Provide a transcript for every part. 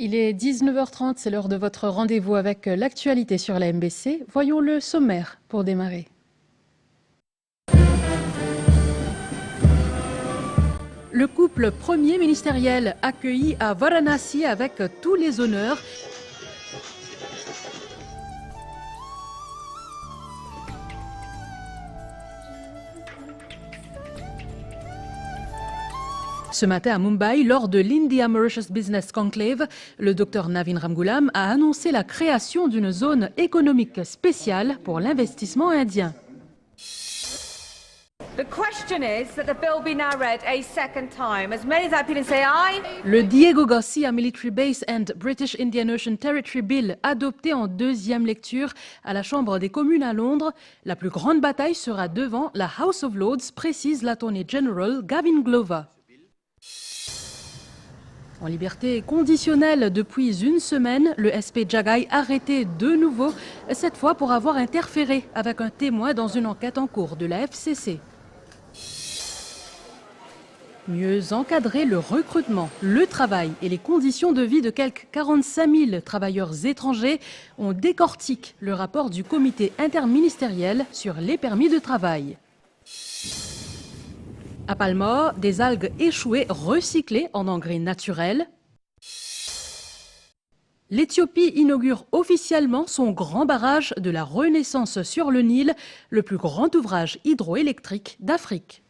Il est 19h30, c'est l'heure de votre rendez-vous avec l'actualité sur la MBC. Voyons le sommaire pour démarrer. Le couple premier ministériel accueilli à Varanasi avec tous les honneurs. Ce matin à Mumbai, lors de l'India-Mauritius Business Conclave, le Dr Navin Ramgoolam a annoncé la création d'une zone économique spéciale pour l'investissement indien. The question is that the bill be now read a second time. As many as I can say aye. Le Diego Garcia Military Base and British Indian Ocean Territory Bill, adopté en deuxième lecture à la Chambre des communes à Londres. La plus grande bataille sera devant la House of Lords, précise l'Attorney General Gavin Glover. En liberté conditionnelle depuis une semaine, le SP Jagai arrêté de nouveau, cette fois pour avoir interféré avec un témoin dans une enquête en cours de la FCC. Mieux encadrer le recrutement, le travail et les conditions de vie de quelques 45 000 travailleurs étrangers, on décortique le rapport du comité interministériel sur les permis de travail. À Palmore, des algues échouées recyclées en engrais naturels. L'Éthiopie inaugure officiellement son grand barrage de la Renaissance sur le Nil, le plus grand ouvrage hydroélectrique d'Afrique.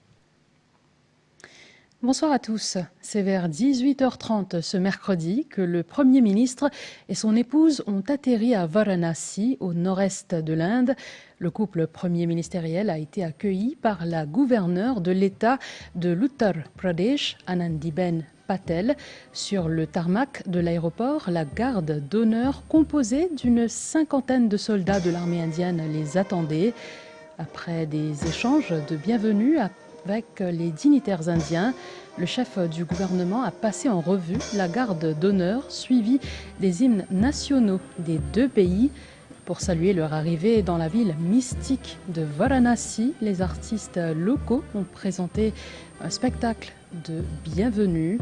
Bonsoir à tous. C'est vers 18h30 ce mercredi que le Premier ministre et son épouse ont atterri à Varanasi, au nord-est de l'Inde. Le couple premier ministériel a été accueilli par la gouverneure de l'État de l'Uttar Pradesh, Anandiben Patel. Sur le tarmac de l'aéroport, la garde d'honneur composée d'une cinquantaine de soldats de l'armée indienne les attendait. Après des échanges de bienvenue avec les dignitaires indiens, le chef du gouvernement a passé en revue la garde d'honneur suivie des hymnes nationaux des deux pays. Pour saluer leur arrivée dans la ville mystique de Varanasi, les artistes locaux ont présenté un spectacle de bienvenue.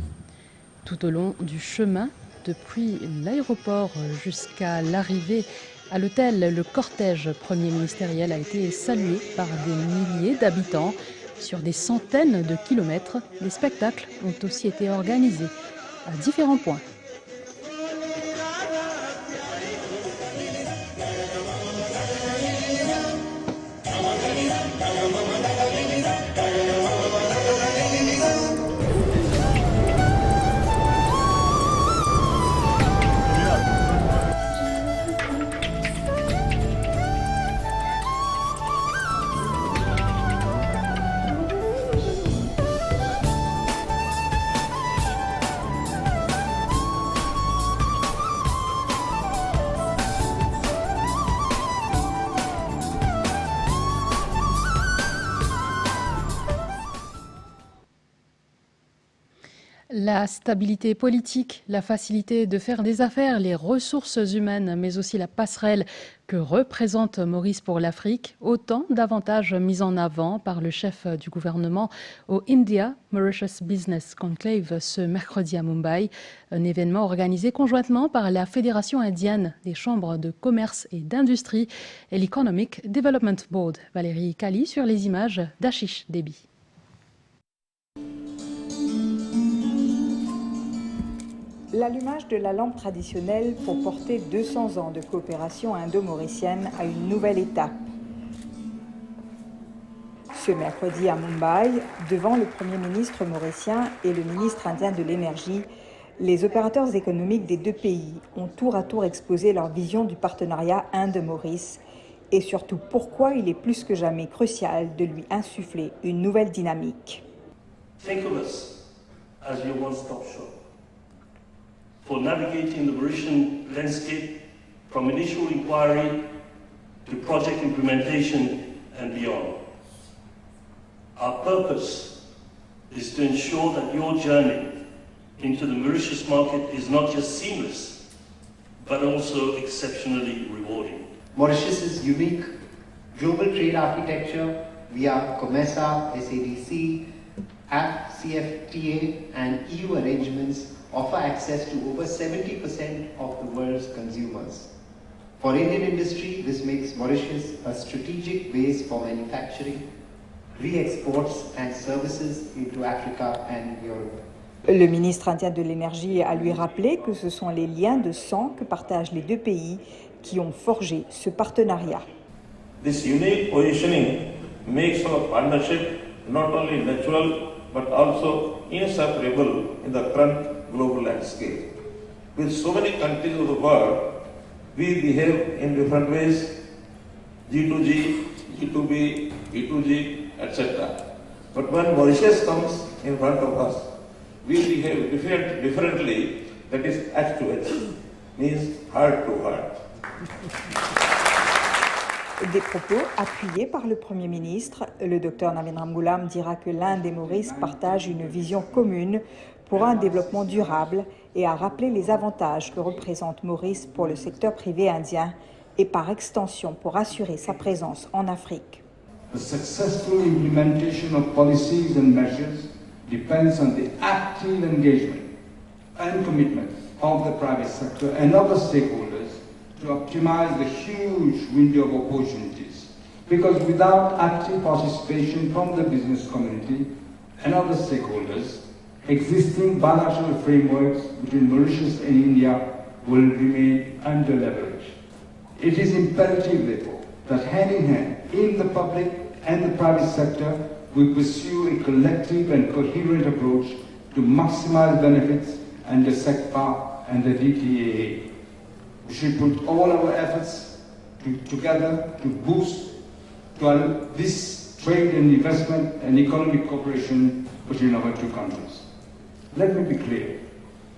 Tout au long du chemin, depuis l'aéroport jusqu'à l'arrivée à l'hôtel, le cortège premier ministériel a été salué par des milliers d'habitants. Sur des centaines de kilomètres, des spectacles ont aussi été organisés à différents points. La stabilité politique, la facilité de faire des affaires, les ressources humaines, mais aussi la passerelle que représente Maurice pour l'Afrique, autant d'avantages mis en avant par le chef du gouvernement au India-Mauritius Business Conclave ce mercredi à Mumbai, un événement organisé conjointement par la Fédération indienne des chambres de commerce et d'industrie et l'Economic Development Board. Valérie Kali sur les images d'Ashish Debi. L'allumage de la lampe traditionnelle pour porter 200 ans de coopération indo-mauricienne à une nouvelle étape. Ce mercredi à Mumbai, devant le Premier ministre mauricien et le ministre indien de l'Énergie, les opérateurs économiques des deux pays ont tour à tour exposé leur vision du partenariat Inde-Maurice et surtout pourquoi il est plus que jamais crucial de lui insuffler une nouvelle dynamique. Think of us as your one-stop shop for navigating the Mauritian landscape from initial inquiry to project implementation and beyond. Our purpose is to ensure that your journey into the Mauritius market is not just seamless, but also exceptionally rewarding. Mauritius's unique global trade architecture via COMESA, SADC, CFTA and EU arrangements offer access to over 70% of the world's consumers. For Indian industry, this makes Mauritius a strategic base for manufacturing, re-exports and services into Africa and Europe. Le ministre indien de l'énergie a lui rappelé que ce sont les liens de sang que partagent les deux pays qui ont forgé ce partenariat. This unique positioning makes our partnership not only natural but also inseparable in the current global landscape. With so many countries of the world, we behave in different ways, G2G, G2B, E2G, etc. But when Mauritius comes in front of us, we behave differently, that is H to H, means heart to heart. Des propos appuyés par le Premier ministre, le Dr Navin Ramgoolam dira que l'Inde et Maurice partagent une vision commune pour un développement durable et a rappelé les avantages que représente Maurice pour le secteur privé indien et par extension pour assurer sa présence en Afrique. The successful implementation of policies and measures depends on the active engagement and commitment of the private sector and other stakeholders to optimize the huge window of opportunities. Because without active participation from the business community and other stakeholders, existing bilateral frameworks between Mauritius and India will remain under-leveraged. It is imperative, therefore, that hand in hand, in the public and the private sector, we pursue a collective and coherent approach to maximize benefits under SECPA and the DTAA. We should put all our efforts together to boost this trade and investment and economic cooperation between our two countries. Let me be clear.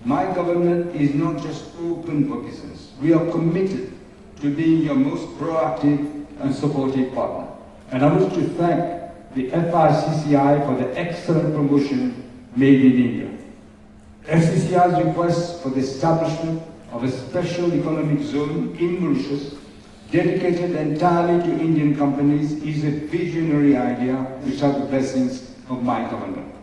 My government is not just open for business. We are committed to being your most proactive and supportive partner. And I wish to thank the FICCI for the excellent promotion made in India. FCCI's request for the establishment of a special economic zone in Mauritius dedicated entirely to Indian companies is a visionary idea which has the blessings of my government.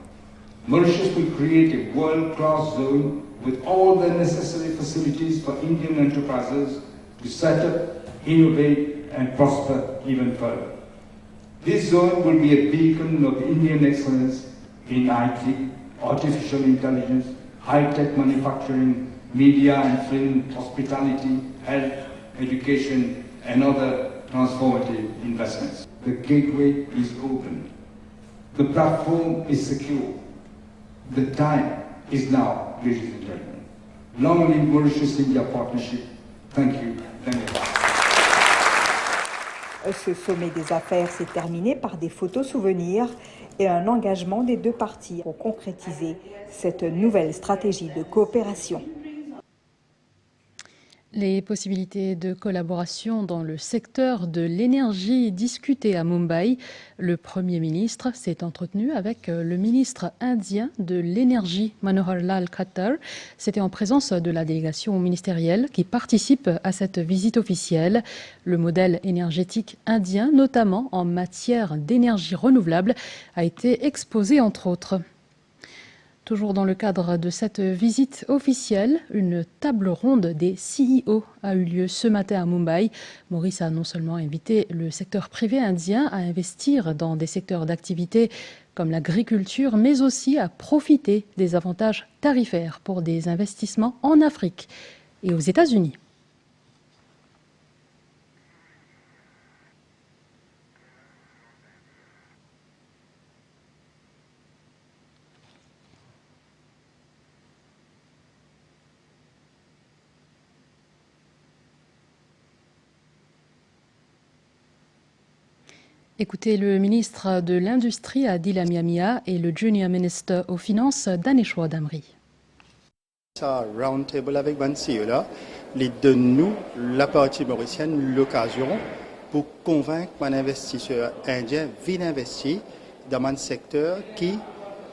Mauritius will create a world-class zone with all the necessary facilities for Indian enterprises to set up, innovate and prosper even further. This zone will be a beacon of Indian excellence in IT, artificial intelligence, high-tech manufacturing, media and film, hospitality, health, education, and other transformative investments. The gateway is open. The platform is secure. The time is now, ladies and gentlemen. Long live Mauritius-India partnership. Thank you. Ce sommet des affaires s'est terminé par des photos souvenirs et un engagement des deux parties pour concrétiser cette nouvelle stratégie de coopération. Les possibilités de collaboration dans le secteur de l'énergie discutées à Mumbai. Le Premier ministre s'est entretenu avec le ministre indien de l'énergie Manohar Lal Khattar. C'était en présence de la délégation ministérielle qui participe à cette visite officielle. Le modèle énergétique indien, notamment en matière d'énergie renouvelable, a été exposé entre autres. Toujours dans le cadre de cette visite officielle, une table ronde des CEO a eu lieu ce matin à Mumbai. Maurice a non seulement invité le secteur privé indien à investir dans des secteurs d'activité comme l'agriculture, mais aussi à profiter des avantages tarifaires pour des investissements en Afrique et aux États-Unis. Écoutez le ministre de l'Industrie Adil Amiamia et le Junior Minister aux Finances Daneshwar Damri. Ça round table avec Bansi là, les donne-nous la partie mauricienne l'occasion pour convaincre un investisseur indien viennent investir dans un secteur qui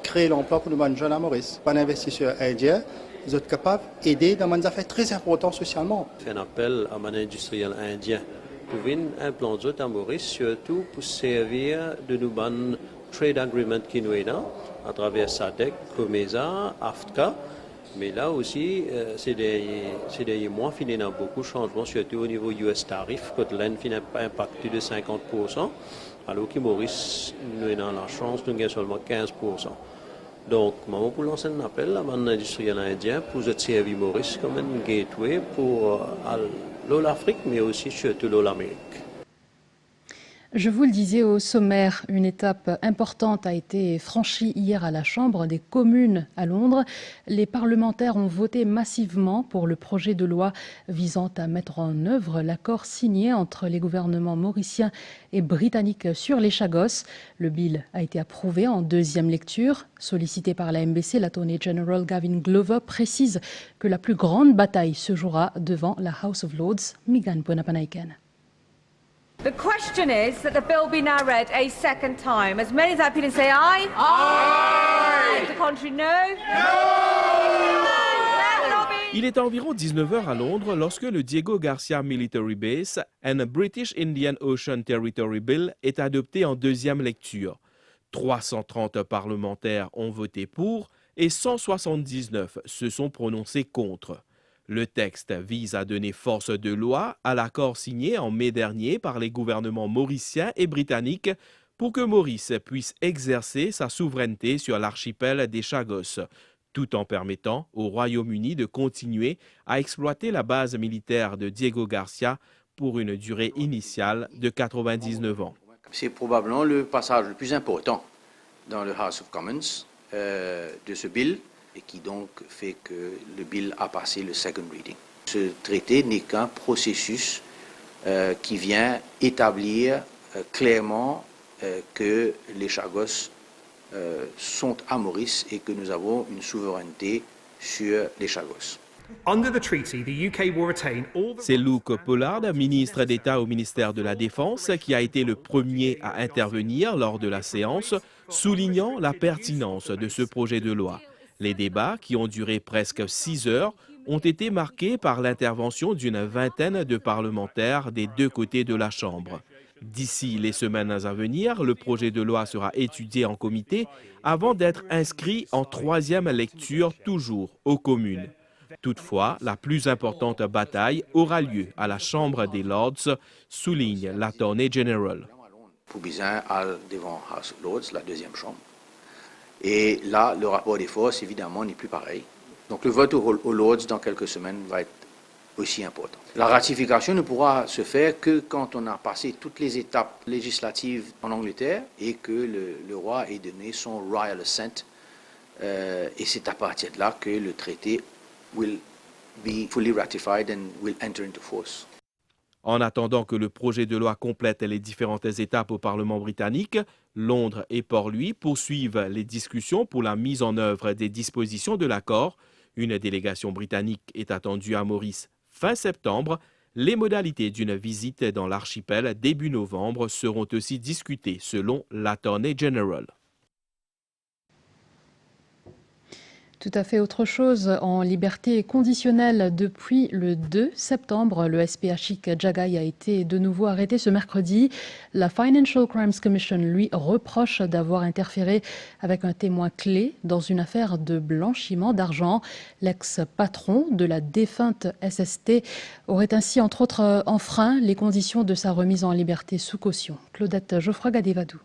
crée l'emploi pour nous jeunes à Maurice. Un investisseur indien, ils sont capables d'aider dans des affaires très importantes socialement. Fait un appel à un industriel indien pour venir implanter à Maurice, surtout pour servir de nous ban trade agreement qui nous est là, à travers SADC, COMESA, AFTCA. Mais là aussi, ces derniers mois, il y a beaucoup de changements, surtout au niveau US tarif, que l'Inde n'a pas impacté de 50%, alors que Maurice, nous avons la chance de gagner seulement 15%. Donc, maman pour lancer un appel à l'industriel indien pour servir Maurice comme un gateway pour l'Afrique, mais aussi surtout l'Amérique. Je vous le disais au sommaire, une étape importante a été franchie hier à la Chambre des communes à Londres. Les parlementaires ont voté massivement pour le projet de loi visant à mettre en œuvre l'accord signé entre les gouvernements mauriciens et britanniques sur les Chagos. Le bill a été approuvé en deuxième lecture. Sollicité par la MBC, l'Attorney General Gavin Glover précise que la plus grande bataille se jouera devant la House of Lords. Megan Ponapanaiken. The question is that the bill be now read a second time. As many as that opinion say aye. Aye. The contrary, no. Il est environ 19h à Londres lorsque le Diego Garcia Military Base and British Indian Ocean Territory Bill est adopté en deuxième lecture. 330 parlementaires ont voté pour et 179 se sont prononcés contre. Le texte vise à donner force de loi à l'accord signé en mai dernier par les gouvernements mauriciens et britanniques pour que Maurice puisse exercer sa souveraineté sur l'archipel des Chagos, tout en permettant au Royaume-Uni de continuer à exploiter la base militaire de Diego Garcia pour une durée initiale de 99 ans. C'est probablement le passage le plus important dans le House of Commons de ce bill, et qui donc fait que le bill a passé le second reading. Ce traité n'est qu'un processus qui vient établir clairement que les Chagos sont à Maurice et que nous avons une souveraineté sur les Chagos. C'est Luke Pollard, ministre d'État au ministère de la Défense, qui a été le premier à intervenir lors de la séance, soulignant la pertinence de ce projet de loi. Les débats, qui ont duré presque 6 heures, ont été marqués par l'intervention d'une vingtaine de parlementaires des deux côtés de la Chambre. D'ici les semaines à venir, le projet de loi sera étudié en comité avant d'être inscrit en troisième lecture, toujours aux communes. Toutefois, la plus importante bataille aura lieu à la Chambre des Lords, souligne l'Attorney General. Pour Bizin, devant House of Lords, la deuxième chambre. Et là, le rapport des forces, évidemment, n'est plus pareil. Donc le vote aux Lords dans quelques semaines va être aussi important. La ratification ne pourra se faire que quand on a passé toutes les étapes législatives en Angleterre et que le roi ait donné son royal assent. Et c'est à partir de là que le traité will be fully ratified and will enter into force. En attendant que le projet de loi complète les différentes étapes au Parlement britannique, Londres et Port-Louis poursuivent les discussions pour la mise en œuvre des dispositions de l'accord. Une délégation britannique est attendue à Maurice fin septembre. Les modalités d'une visite dans l'archipel début novembre seront aussi discutées selon l'Attorney General. Tout à fait autre chose. En liberté conditionnelle depuis le 2 septembre, le SP Ashik Jagai a été de nouveau arrêté ce mercredi. La Financial Crimes Commission lui reproche d'avoir interféré avec un témoin clé dans une affaire de blanchiment d'argent. L'ex-patron de la défunte SST aurait ainsi entre autres enfreint les conditions de sa remise en liberté sous caution. Claudette Geoffroy-Gadevadou.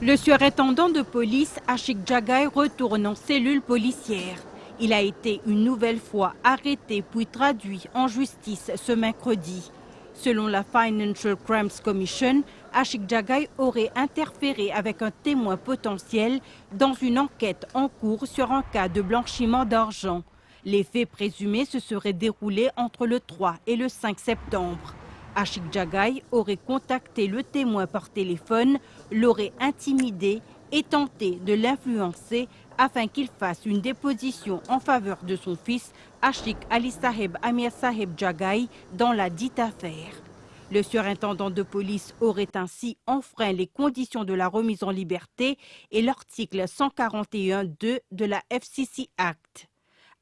Le surintendant de police Ashik Jagai retourne en cellule policière. Il a été une nouvelle fois arrêté puis traduit en justice ce mercredi. Selon la Financial Crimes Commission, Ashik Jagai aurait interféré avec un témoin potentiel dans une enquête en cours sur un cas de blanchiment d'argent. Les faits présumés se seraient déroulés entre le 3 et le 5 septembre. Ashik Jagai aurait contacté le témoin par téléphone, l'aurait intimidé et tenté de l'influencer afin qu'il fasse une déposition en faveur de son fils Ashik Ali Saheb Amir Saheb Jagai dans la dite affaire. Le surintendant de police aurait ainsi enfreint les conditions de la remise en liberté et l'article 141.2 de la FCC Act.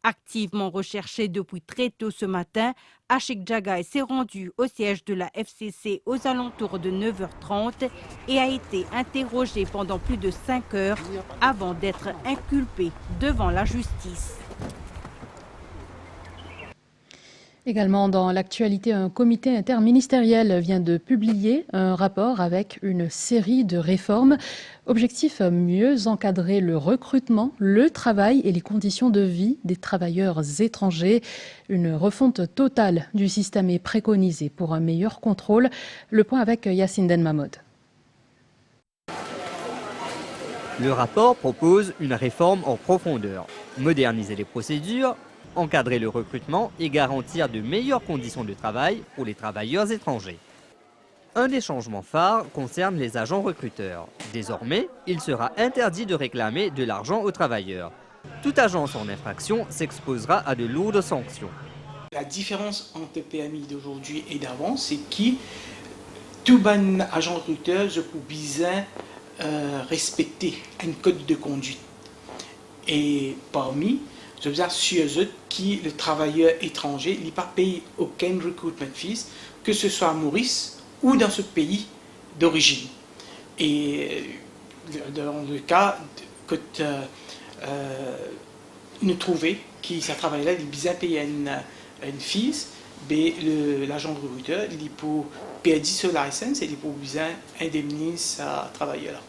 Activement recherché depuis très tôt ce matin, Ashik Jagai s'est rendu au siège de la FCC aux alentours de 9h30 et a été interrogé pendant plus de 5 heures avant d'être inculpé devant la justice. Également dans l'actualité, un comité interministériel vient de publier un rapport avec une série de réformes. Objectif, mieux encadrer le recrutement, le travail et les conditions de vie des travailleurs étrangers. Une refonte totale du système est préconisée pour un meilleur contrôle. Le point avec Yacine Denmamod. Le rapport propose une réforme en profondeur, moderniser les procédures, encadrer le recrutement et garantir de meilleures conditions de travail pour les travailleurs étrangers. Un des changements phares concerne les agents recruteurs. Désormais, il sera interdit de réclamer de l'argent aux travailleurs. Toute agence en infraction s'exposera à de lourdes sanctions. La différence entre PMI d'aujourd'hui et d'avant, c'est que tout bon agent recruteur peut bien respecter un code de conduite. Et parmi je veux assurer que le travailleur étranger n'a pas payé aucun recruitment fees, que ce soit à Maurice ou dans ce pays d'origine. Et dans le cas que nous trouvons que ce travail-là, il a bien payé une fees, l'agent recruteur, il peut perdre ce licence et il peut bien indemniser ce travailleur-là.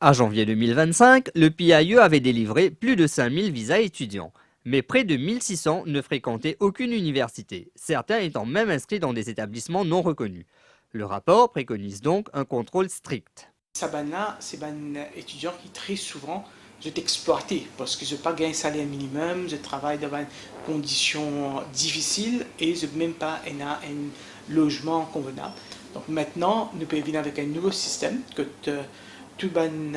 À janvier 2025, le PIE avait délivré plus de 5000 visas étudiants. Mais près de 1600 ne fréquentaient aucune université, certains étant même inscrits dans des établissements non reconnus. Le rapport préconise donc un contrôle strict. C'est un étudiant qui très souvent sont exploité parce que je n'ai pas gagné un salaire minimum, je travaille dans des conditions difficiles et je n'ai même pas un logement convenable. Donc maintenant, nous pouvons venir avec un nouveau système que tout bon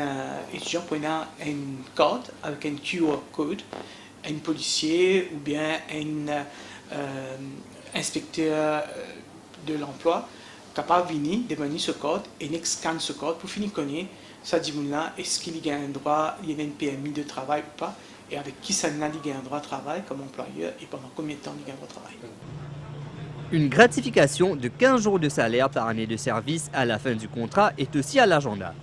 étudiant peut avoir une carte avec un QR code, un policier ou bien un inspecteur de l'emploi capable de venir demander ce code et de scanner ce code pour finir connaître ça dit là est-ce qu'il y a un droit, il y a une PMI de travail ou pas et avec qui ça n'a un droit de travail comme employeur et pendant combien de temps il y a un droit de travail. Une gratification de 15 jours de salaire par année de service à la fin du contrat est aussi à l'agenda.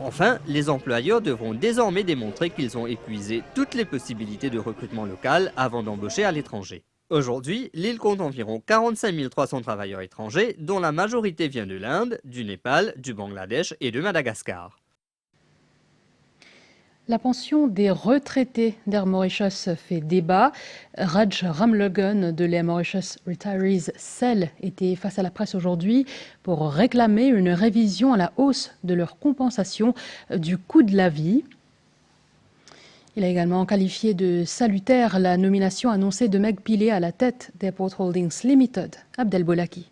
Enfin, les employeurs devront désormais démontrer qu'ils ont épuisé toutes les possibilités de recrutement local avant d'embaucher à l'étranger. Aujourd'hui, l'île compte environ 45 300 travailleurs étrangers, dont la majorité vient de l'Inde, du Népal, du Bangladesh et de Madagascar. La pension des retraités d'Air Mauritius fait débat. Raj Ramlogan de l'Air Mauritius Retirees Cell était face à la presse aujourd'hui pour réclamer une révision à la hausse de leur compensation du coût de la vie. Il a également qualifié de salutaire la nomination annoncée de Meg Pillay à la tête d'Airport Holdings Limited. Abdel Bolaki.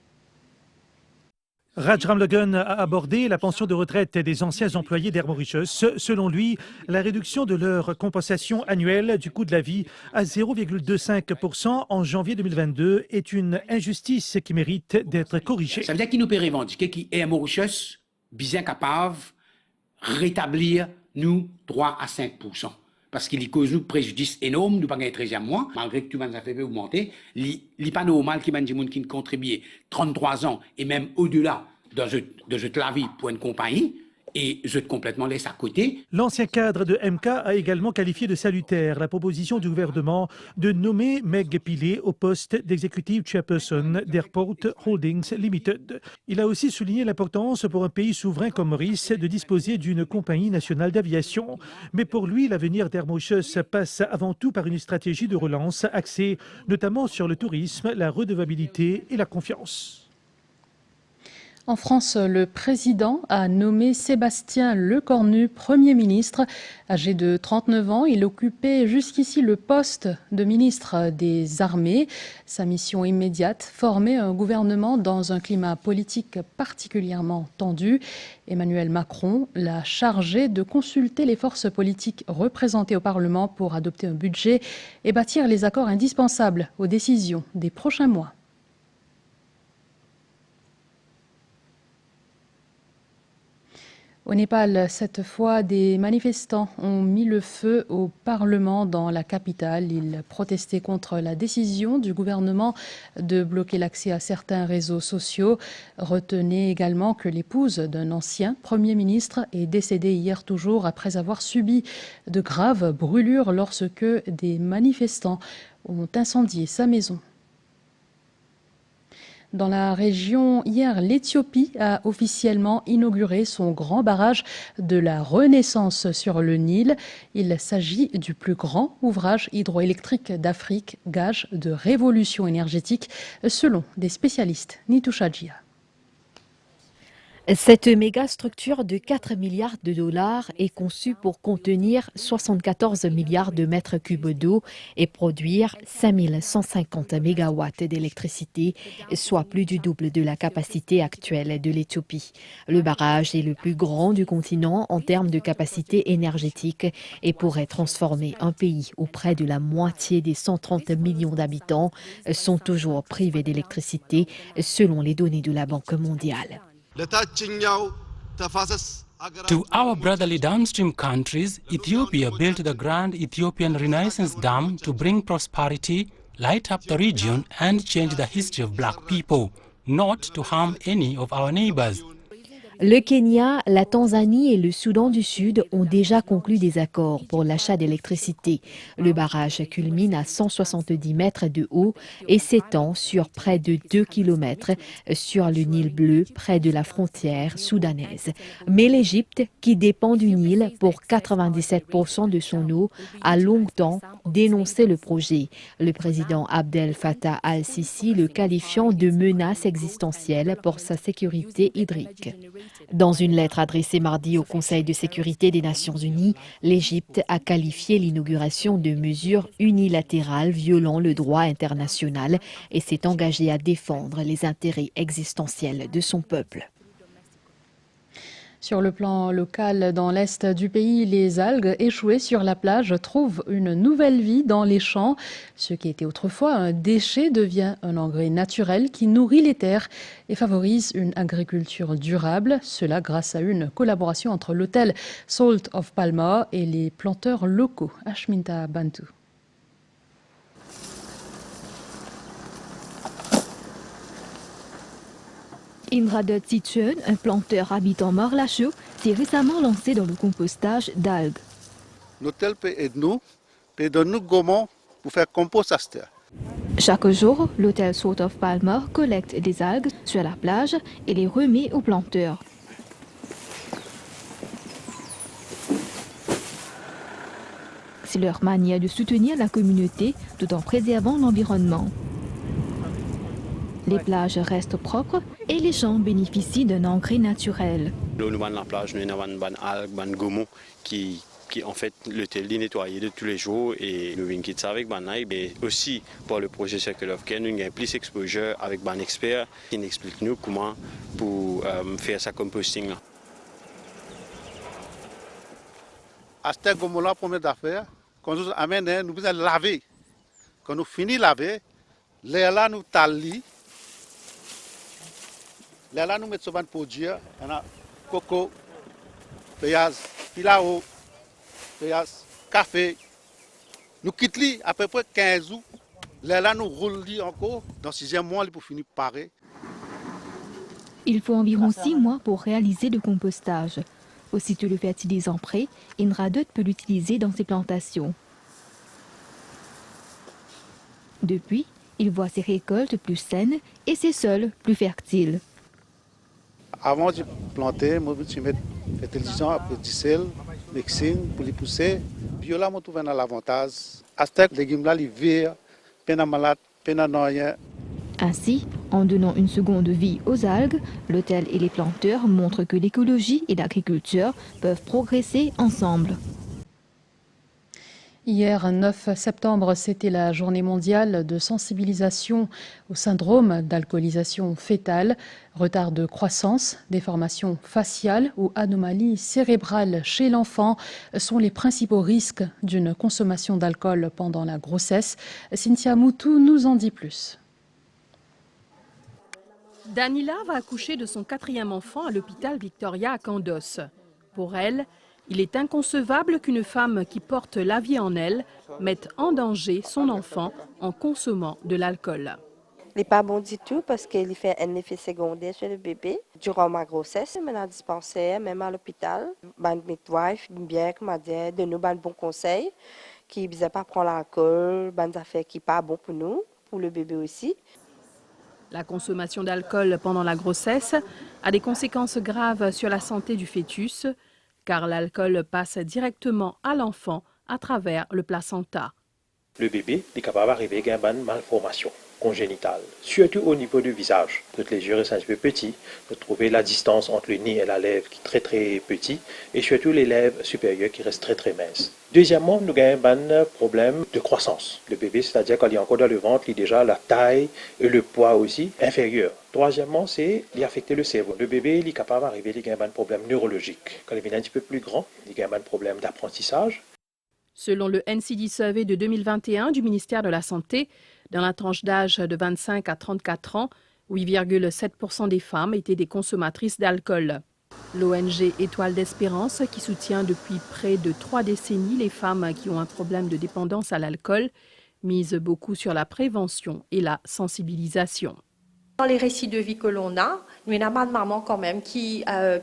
Raj Ramlogan a abordé la pension de retraite des anciens employés d'Air Mauritius. Selon lui, la réduction de leur compensation annuelle du coût de la vie à 0,25% en janvier 2022 est une injustice qui mérite d'être corrigée. Ça veut dire qu'il nous peut revendiquer qu'Air Mauritius bien capable de rétablir nous droit à 5%. Parce qu'il cause nous préjudice énorme, nous pas gagner 13e mois, malgré que tout le monde a fait augmenter. Il n'est pas normal qu'il y ait des gens qui contribuent 33 ans et même au-delà de la vie pour une compagnie et je complètement laisse à côté. L'ancien cadre de MK a également qualifié de salutaire la proposition du gouvernement de nommer Meg Pillay au poste d'executive chairperson d'Airport Holdings Limited. Il a aussi souligné l'importance pour un pays souverain comme Maurice de disposer d'une compagnie nationale d'aviation. Mais pour lui, l'avenir d'Air Mauritius passe avant tout par une stratégie de relance axée notamment sur le tourisme, la redevabilité et la confiance. En France, le président a nommé Sébastien Lecornu Premier ministre. Âgé de 39 ans, il occupait jusqu'ici le poste de ministre des Armées. Sa mission immédiate, former un gouvernement dans un climat politique particulièrement tendu. Emmanuel Macron l'a chargé de consulter les forces politiques représentées au Parlement pour adopter un budget et bâtir les accords indispensables aux décisions des prochains mois. Au Népal, cette fois, des manifestants ont mis le feu au Parlement dans la capitale. Ils protestaient contre la décision du gouvernement de bloquer l'accès à certains réseaux sociaux. Retenez également que l'épouse d'un ancien Premier ministre est décédée hier toujours après avoir subi de graves brûlures lorsque des manifestants ont incendié sa maison. Dans la région, hier, l'Éthiopie a officiellement inauguré son grand barrage de la Renaissance sur le Nil. Il s'agit du plus grand ouvrage hydroélectrique d'Afrique, gage de révolution énergétique, selon des spécialistes. Nitoucha Djia. Cette méga structure de 4 milliards de dollars est conçue pour contenir 74 milliards de mètres cubes d'eau et produire 5150 mégawatts d'électricité, soit plus du double de la capacité actuelle de l'Éthiopie. Le barrage est le plus grand du continent en termes de capacité énergétique et pourrait transformer un pays où près de la moitié des 130 millions d'habitants sont toujours privés d'électricité, selon les données de la Banque mondiale. To our brotherly downstream countries, Ethiopia built the Grand Ethiopian Renaissance Dam to bring prosperity, light up the region and change the history of black people, not to harm any of our neighbors. Le Kenya, la Tanzanie et le Soudan du Sud ont déjà conclu des accords pour l'achat d'électricité. Le barrage culmine à 170 mètres de haut et s'étend sur près de 2 kilomètres sur le Nil bleu, près de la frontière soudanaise. Mais l'Égypte, qui dépend du Nil pour 97% de son eau, a longtemps dénoncé le projet. Le président Abdel Fattah al-Sisi le qualifiant de menace existentielle pour sa sécurité hydrique. Dans une lettre adressée mardi au Conseil de sécurité des Nations Unies, l'Égypte a qualifié l'inauguration de mesures unilatérales violant le droit international et s'est engagé à défendre les intérêts existentiels de son peuple. Sur le plan local, dans l'est du pays, les algues échouées sur la plage trouvent une nouvelle vie dans les champs. Ce qui était autrefois un déchet devient un engrais naturel qui nourrit les terres et favorise une agriculture durable. Cela grâce à une collaboration entre l'hôtel Salt of Palma et les planteurs locaux. Ashminta Bantu. Indradot Sitchun, un planteur habitant Morlacho, s'est récemment lancé dans le compostage d'algues. L'hôtel peut aider nous, peut donner nous comment pour faire compost à cette terre. Chaque jour, l'hôtel Salt of Palma collecte des algues sur la plage et les remet aux planteurs. C'est leur manière de soutenir la communauté tout en préservant l'environnement. Les plages restent propres et les champs bénéficient d'un engrais naturel. La plage, nous avons des algues, des gommons qui en fait l'hôtel est nettoyé de tous les jours et nous venons ça avec Banaï, mais aussi pour le projet Circle of Care, nous avons plus d'exposure avec un expert qui nous explique nous comment pour faire sa composting là. À ce gommon là, première affaire, quand nous amène, nous besoin laver. Quand nous finissons de laver, l'air là nous talit. Là, nous mettons sur produit, on a coco, péaz, pilao, péaz, café. Nous quittons à peu près 15 jours. Là, nous roulons encore. Dans le 6e mois, pour finir pareil. Il faut environ 6 mois pour réaliser le compostage. Aussitôt le fertilisant prêt, Indradot peut l'utiliser dans ses plantations. Depuis, il voit ses récoltes plus saines et ses sols plus fertiles. Avant de planter, je mets fertilisant, après du sel, mixing pour les pousser. Puis là, je trouve un avantage. À ce légumes là, les verts, peine malade, peine noyée. Ainsi, en donnant une seconde vie aux algues, l'hôtel et les planteurs montrent que l'écologie et l'agriculture peuvent progresser ensemble. Hier, 9 septembre, c'était la journée mondiale de sensibilisation au syndrome d'alcoolisation fœtale, retard de croissance, déformation faciale ou anomalie cérébrale chez l'enfant sont les principaux risques d'une consommation d'alcool pendant la grossesse. Cynthia Moutou nous en dit plus. Danila va accoucher de son 4e enfant à l'hôpital Victoria à Kandos. Pour elle, il est inconcevable qu'une femme qui porte la vie en elle mette en danger son enfant en consommant de l'alcool. Il n'est pas bon du tout parce qu'il fait un effet secondaire sur le bébé. Durant ma grossesse, même à dispensaire, même à l'hôpital, ma midwife bien m'a dit de nous un bon conseil, qui ne disait pas prendre l'alcool, des affaires qui ne sont pas bon pour nous, pour le bébé aussi. La consommation d'alcool pendant la grossesse a des conséquences graves sur la santé du fœtus, car l'alcool passe directement à l'enfant à travers le placenta. Le bébé est capable d'arriver à une malformation congénitale, surtout au niveau du visage. Notre les yeux restent un peu petits, vous trouvez la distance entre le nez et la lèvre qui est très très petit, et surtout les lèvres supérieures qui restent très très minces. Deuxièmement, nous avons un problème de croissance. Le bébé, c'est-à-dire quand il est encore dans le ventre, il a déjà la taille et le poids aussi inférieur. Troisièmement, c'est d'affecter le cerveau. Le bébé, il est capable d'arriver, il a un problème neurologique. Quand il est un petit peu plus grand, il a un problème d'apprentissage. Selon le NCD Survey de 2021 du ministère de la Santé, dans la tranche d'âge de 25 à 34 ans, 8,7% des femmes étaient des consommatrices d'alcool. L'ONG Étoile d'Espérance, qui soutient depuis près de 3 décennies les femmes qui ont un problème de dépendance à l'alcool, mise beaucoup sur la prévention et la sensibilisation. Dans les récits de vie que l'on a, nous avons des mamans quand même qui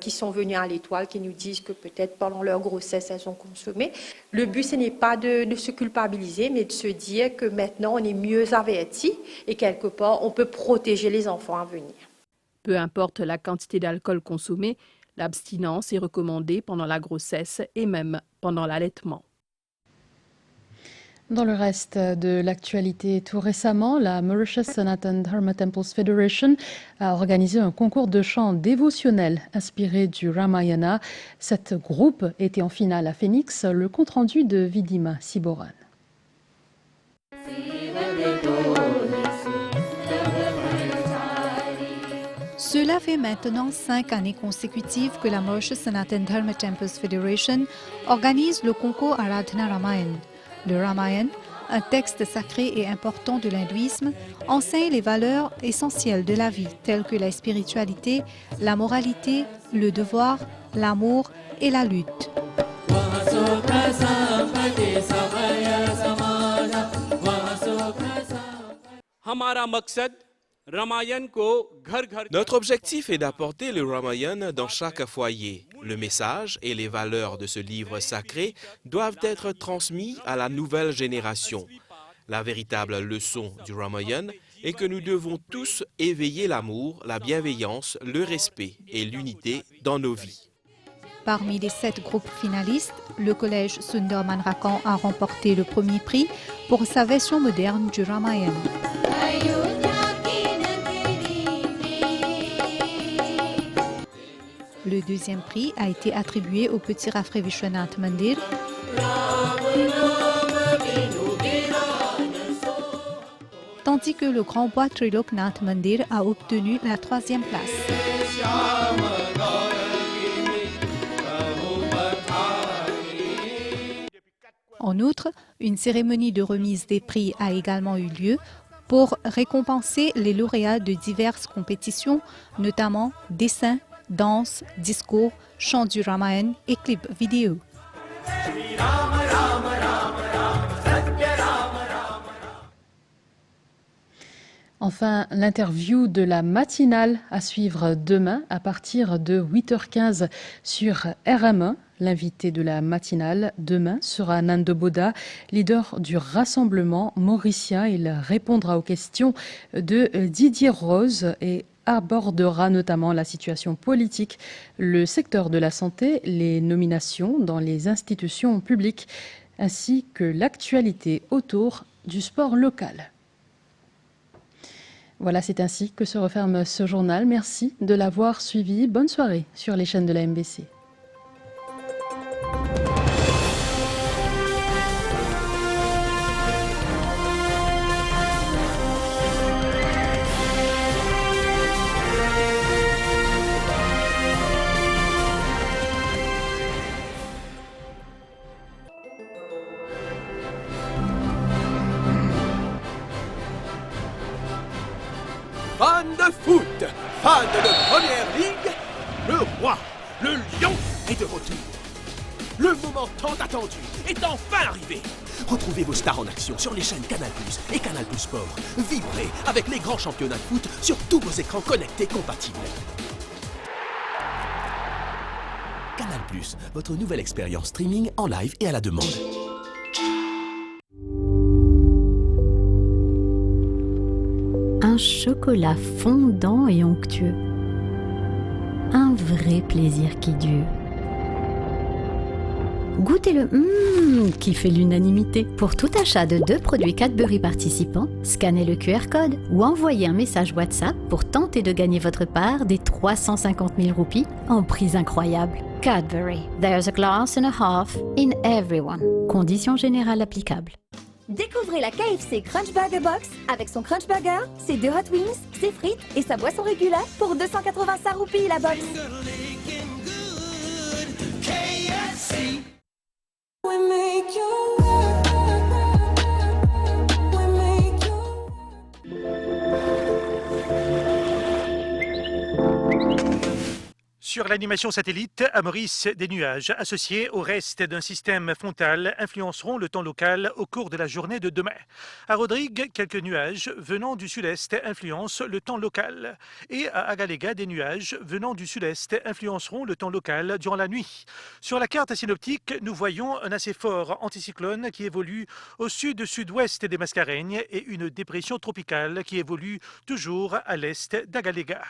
sont venues à l'Étoile, qui nous disent que peut-être pendant leur grossesse, elles ont consommé. Le but, ce n'est pas de se culpabiliser, mais de se dire que maintenant, on est mieux avertis et quelque part, on peut protéger les enfants à venir. Peu importe la quantité d'alcool consommée, l'abstinence est recommandée pendant la grossesse et même pendant l'allaitement. Dans le reste de l'actualité, tout récemment, la Mauritius Sanatan Dharma Temples Federation a organisé un concours de chant dévotionnel inspiré du Ramayana. Cet groupe était en finale à Phoenix. Le compte-rendu de Vidima Siboran. Cela fait maintenant 5 années consécutives que la Mauritius Sanatan Dharma Temples Federation organise le concours Aradhana Ramayan. Le Ramayana, un texte sacré et important de l'hindouisme, enseigne les valeurs essentielles de la vie telles que la spiritualité, la moralité, le devoir, l'amour et la lutte. Notre objectif est d'apporter le Ramayana dans chaque foyer. Le message et les valeurs de ce livre sacré doivent être transmis à la nouvelle génération. La véritable leçon du Ramayana est que nous devons tous éveiller l'amour, la bienveillance, le respect et l'unité dans nos vies. Parmi les 7 groupes finalistes, le collège Sundar Manrakan a remporté le premier prix pour sa version moderne du Ramayana. Le deuxième prix a été attribué au Petit Rafre Vishwanath Mandir, tandis que le Grand Bois Triloknath Mandir a obtenu la 3e place. En outre, une cérémonie de remise des prix a également eu lieu pour récompenser les lauréats de diverses compétitions, notamment dessin, danse, discours, chant du Ramayana et clips vidéo. Enfin, l'interview de la matinale à suivre demain à partir de 8h15 sur RM1. L'invité de la matinale demain sera Nando Boda, leader du Rassemblement mauricien. Il répondra aux questions de Didier Rose et abordera notamment la situation politique, le secteur de la santé, les nominations dans les institutions publiques, ainsi que l'actualité autour du sport local. Voilà, c'est ainsi que se referme ce journal. Merci de l'avoir suivi. Bonne soirée sur les chaînes de la MBC. Fan de foot, fan de Première Ligue, le roi, le lion est de retour. Le moment tant attendu est enfin arrivé. Retrouvez vos stars en action sur les chaînes Canal+ et Canal+ Sport. Vibrez avec les grands championnats de foot sur tous vos écrans connectés compatibles. Canal+, votre nouvelle expérience streaming en live et à la demande. Un chocolat fondant et onctueux. Un vrai plaisir qui dure. Goûtez le qui fait l'unanimité. Pour tout achat de 2 produits Cadbury participants, scannez le QR code ou envoyez un message WhatsApp pour tenter de gagner votre part des 350 000 roupies en prix incroyables. Cadbury, there's a glass and a half in everyone. Conditions générales applicables. Découvrez la KFC Crunch Burger Box avec son Crunch Burger, ses 2 Hot Wings, ses frites et sa boisson régulière pour 285 roupies la box. Sur l'animation satellite, à Maurice, des nuages associés au reste d'un système frontal influenceront le temps local au cours de la journée de demain. À Rodrigue, quelques nuages venant du sud-est influencent le temps local. Et à Agalega, des nuages venant du sud-est influenceront le temps local durant la nuit. Sur la carte synoptique, nous voyons un assez fort anticyclone qui évolue au sud-sud-ouest des Mascareignes et une dépression tropicale qui évolue toujours à l'est d'Agalega.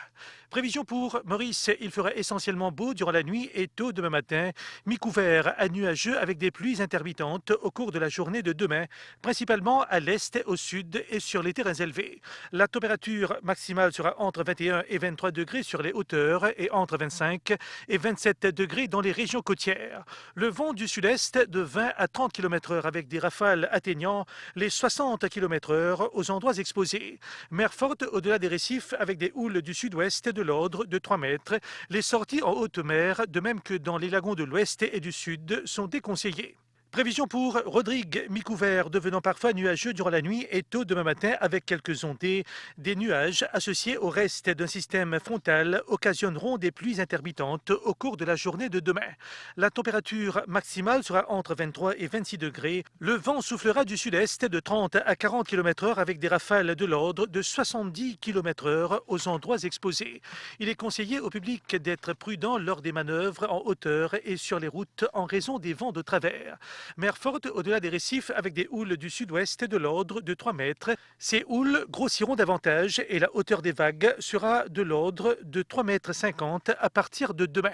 Prévision pour Maurice, il fera essentiellement beau durant la nuit et tôt demain matin, mi-couvert à nuageux avec des pluies intermittentes au cours de la journée de demain, principalement à l'est, au sud et sur les terrains élevés. La température maximale sera entre 21 et 23 degrés sur les hauteurs et entre 25 et 27 degrés dans les régions côtières. Le vent du sud-est de 20 à 30 km/h avec des rafales atteignant les 60 km/h aux endroits exposés. Mer forte au-delà des récifs avec des houles du sud-ouest de l'ordre de 3 mètres. Les sorties en haute mer, de même que dans les lagons de l'ouest et du sud, sont déconseillées. Prévision pour Rodrigue, mi-couvert devenant parfois nuageux durant la nuit et tôt demain matin avec quelques ondées. Des nuages associés au reste d'un système frontal occasionneront des pluies intermittentes au cours de la journée de demain. La température maximale sera entre 23 et 26 degrés. Le vent soufflera du sud-est de 30 à 40 km/h avec des rafales de l'ordre de 70 km/h aux endroits exposés. Il est conseillé au public d'être prudent lors des manœuvres en hauteur et sur les routes en raison des vents de travers. Mer forte au-delà des récifs avec des houles du sud-ouest de l'ordre de 3 mètres. Ces houles grossiront davantage et la hauteur des vagues sera de l'ordre de 3,50 mètres à partir de demain.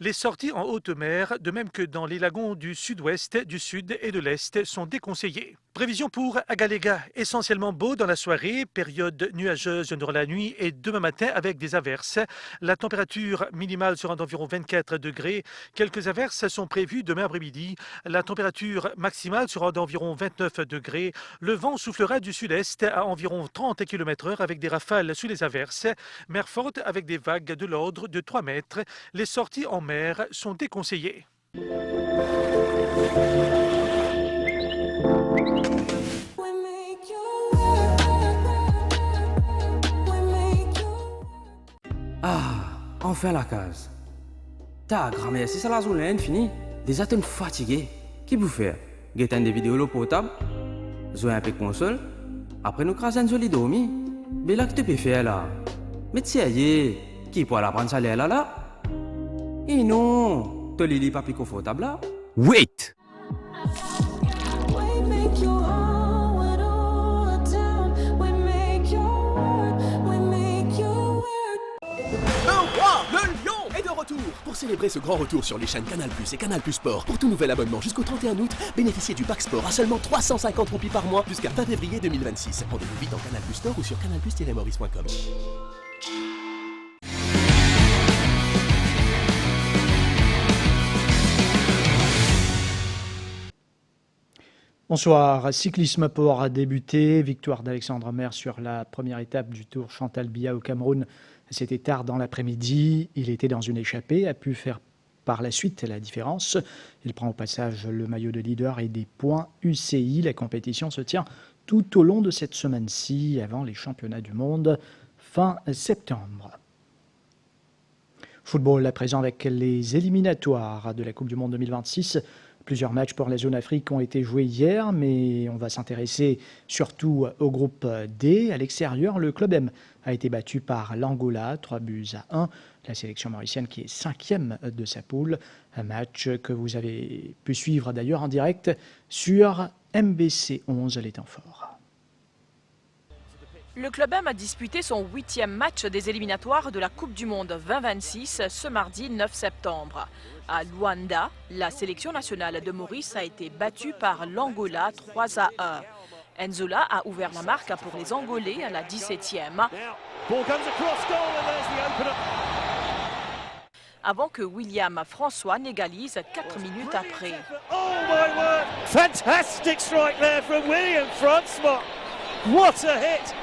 Les sorties en haute mer, de même que dans les lagons du sud-ouest, du sud et de l'est, sont déconseillées. Prévision pour Agalega, essentiellement beau dans la soirée, période nuageuse durant la nuit et demain matin avec des averses. La température minimale sera d'environ 24 degrés. Quelques averses sont prévues demain après-midi. La température maximale sera d'environ 29 degrés. Le vent soufflera du sud-est à environ 30 km/h avec des rafales sous les averses. Mer forte avec des vagues de l'ordre de 3 mètres. Les sorties en mer sont déconseillées. Ah, enfin la case. Ta grand-mère, si ça la journée fini, déjà t'es fatigué. Qui vous fait? Guetter des vidéos portables, jouer un peu de console, après nous craser une jolie dormir. Mais là que tu peux faire là. Mais tu sais, qui pourra la prendre ça là? Et non, tu lis pas plus confortable là. Wait! Pour célébrer ce grand retour sur les chaînes Canal+ et Canal+ Sport, pour tout nouvel abonnement jusqu'au 31 août, bénéficiez du pack sport à seulement 350 roupies par mois jusqu'à fin février 2026. Rendez-vous vite en Canal+ Store ou sur canalplus-maurice.com. Bonsoir. Cyclisme Port a débuté. Victoire d'Alexandre Maire sur la première étape du Tour Chantal Biya au Cameroun. C'était tard dans l'après-midi. Il était dans une échappée, a pu faire par la suite la différence. Il prend au passage le maillot de leader et des points UCI. La compétition se tient tout au long de cette semaine-ci, avant les championnats du monde fin septembre. Football à présent avec les éliminatoires de la Coupe du Monde 2026. Plusieurs matchs pour la zone Afrique ont été joués hier, mais on va s'intéresser surtout au groupe D. À l'extérieur, le Club M a été battu par l'Angola, 3-1. La sélection mauricienne qui est 5e de sa poule. Un match que vous avez pu suivre d'ailleurs en direct sur MBC 11, les temps forts. Le Club M a disputé son 8e match des éliminatoires de la Coupe du Monde 2026 ce mardi 9 septembre. À Luanda, la sélection nationale de Maurice a été battue par l'Angola 3-1. Enzola a ouvert la marque pour les Angolais à la 17e. Avant que William François n'égalise 4 minutes après. Oh my word! Fantastic strike there from William François. What a hit!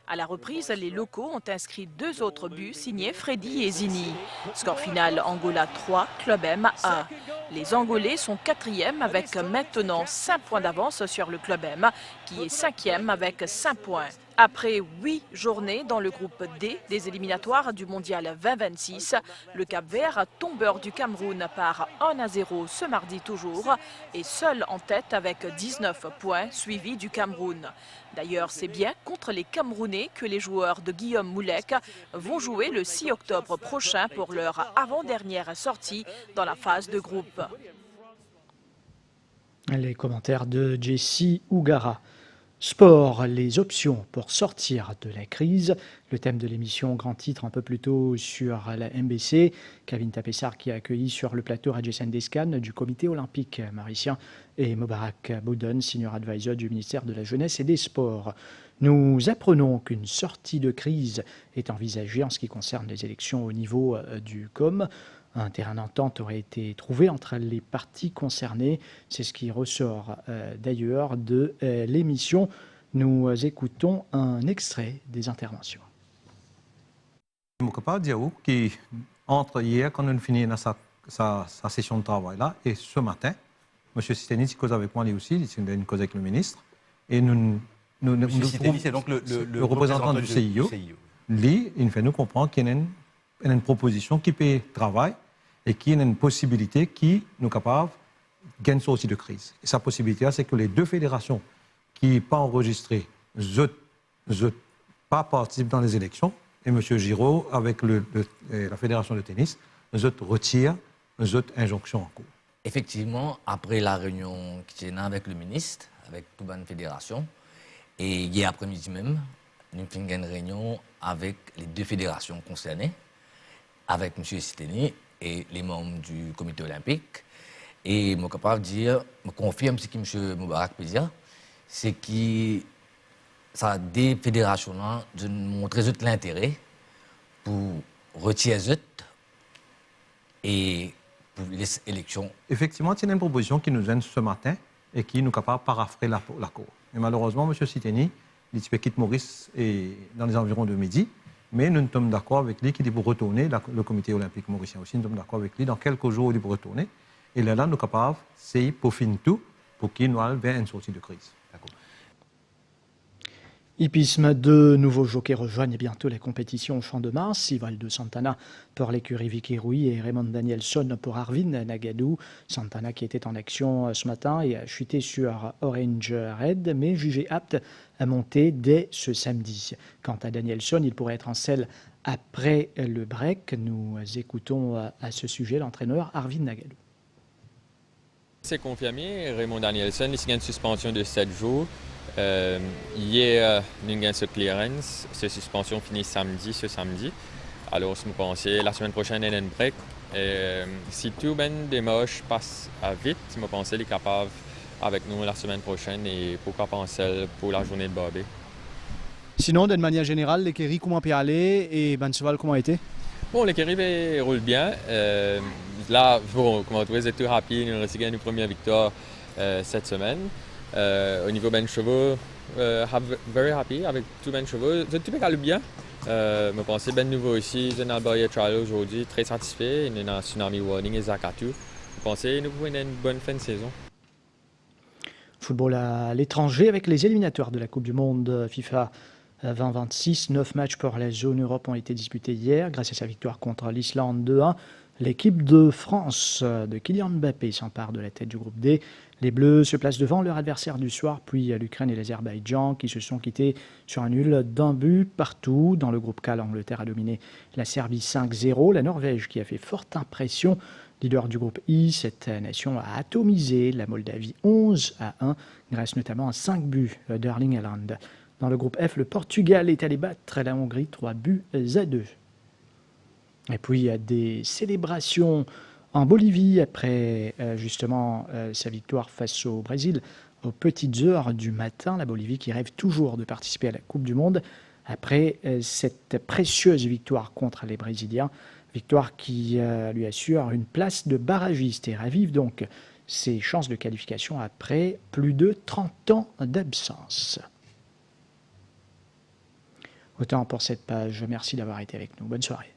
À la reprise, les locaux ont inscrit 2 autres buts signés Freddy et Zini. Score final Angola 3, Club M 1. Les Angolais sont 4e avec maintenant 5 points d'avance sur le Club M, qui est 5e avec 5 points. Après 8 journées dans le groupe D des éliminatoires du Mondial 2026, le Cap-Vert, tombeur du Cameroun par 1-0 ce mardi toujours, est seul en tête avec 19 points, suivi du Cameroun. D'ailleurs, c'est bien contre les Camerounais que les joueurs de Guillaume Moulek vont jouer le 6 octobre prochain pour leur avant-dernière sortie dans la phase de groupe. Les commentaires de Jessie Ougara. Sport, les options pour sortir de la crise. Le thème de l'émission Grand Titre un peu plus tôt sur la MBC. Kevin Tapessar qui a accueilli sur le plateau Rajesh Descan du comité olympique mauricien et Mobarak Boudon, senior advisor du ministère de la Jeunesse et des Sports. Nous apprenons qu'une sortie de crise est envisagée en ce qui concerne les élections au niveau du COM. Un terrain d'entente aurait été trouvé entre les parties concernées. C'est ce qui ressort d'ailleurs de l'émission. Nous écoutons un extrait des interventions. Je suis capable de dire qu'entre hier, quand on finit sa session de travail là, et ce matin, M. Sisteni cause avec moi lui aussi, il a une cause avec le ministre. Et nous Sisteni, c'est donc le représentant du CIO. Lui, il fait nous comprendre qu'il y a une proposition qui peut travailler et qui a une possibilité qui nous capable de gagner sortie de crise. Et sa possibilité, c'est que les 2 fédérations qui n'ont pas enregistré, ne pas participent dans les élections, et M. Giraud, avec la fédération de tennis, nous retirent les autres injonctions en cours. Effectivement, après la réunion qui était avec le ministre, avec toute la fédération, et hier après-midi même, nous avons fait une réunion avec les 2 fédérations concernées, avec M. Sisteni et les membres du comité olympique. Et je suis capable de dire, je confirme ce que M. Moubarak peut dire, c'est que ça a des fédérations de montrer l'intérêt pour retirer et pour les élections. Effectivement, il y a une proposition qui nous vient ce matin et qui nous est capable de paraphrer l'accord. Mais malheureusement, M. Sisteni, il quitte Maurice dans les environs de midi. Mais nous sommes d'accord avec lui qu'il est pour retourner, le comité olympique mauricien aussi, nous sommes d'accord avec lui, dans quelques jours il est pour retourner. Et là, nous sommes capables, c'est pour finir tout, pour qu'il nous aille vers une sortie de crise. Hippisme, 2 nouveaux jockeys rejoignent bientôt la compétition au Champ de Mars. Ivaldo Santana pour l'écurie Vicky Rouy et Raymond Danielson pour Arvin Nagadou. Santana qui était en action ce matin et a chuté sur Orange Red, mais jugé apte à monter dès ce samedi. Quant à Danielson, il pourrait être en selle après le break. Nous écoutons à ce sujet l'entraîneur Arvin Nagadou. C'est confirmé, Raymond Danielson, il a une suspension de 7 jours. Hier, nous avons ce clearance, cette suspension finit ce samedi. Alors, je pense la semaine prochaine, il y a un break. Si tout ben démarche passe vite, je pense qu'il est capable avec nous la semaine prochaine et pourquoi pas en selle pour la journée de Barbé. Sinon, d'une manière générale, l'écurie, comment peut aller et Banseval, comment a été? Bon, l'écurie roule bien. Là, bon, comme on trouve, c'est tout rapide. Nous avons gagné une première victoire cette semaine. Au niveau ben chevaux, very happy avec tout ben chevaux. Tout est bien. Je pense que ben nouveau ici, j'ai un Albaria Trial aujourd'hui, très satisfait. Il y a un Tsunami Warning et Zakatu. Je pense que nous pouvons avoir une bonne fin de saison. Football à l'étranger avec les éliminatoires de la Coupe du Monde FIFA 20-26. 9 matchs pour la zone Europe ont été disputés hier grâce à sa victoire contre l'Islande 2-1. L'équipe de France de Kylian Mbappé s'empare de la tête du groupe D. Les Bleus se placent devant leur adversaire du soir, puis l'Ukraine et l'Azerbaïdjan qui se sont quittés sur un nul d'un but partout. Dans le groupe K, l'Angleterre a dominé la Serbie 5-0. La Norvège qui a fait forte impression, leader du groupe I, cette nation a atomisé la Moldavie 11-1 grâce notamment à 5 buts d'Erling Haaland. Dans le groupe F, le Portugal est allé battre la Hongrie 3-2. Et puis il y a des célébrations en Bolivie après justement sa victoire face au Brésil aux petites heures du matin. La Bolivie qui rêve toujours de participer à la Coupe du Monde après cette précieuse victoire contre les Brésiliens. Victoire qui lui assure une place de barragiste et ravive donc ses chances de qualification après plus de 30 ans d'absence. Autant pour cette page. Merci d'avoir été avec nous. Bonne soirée.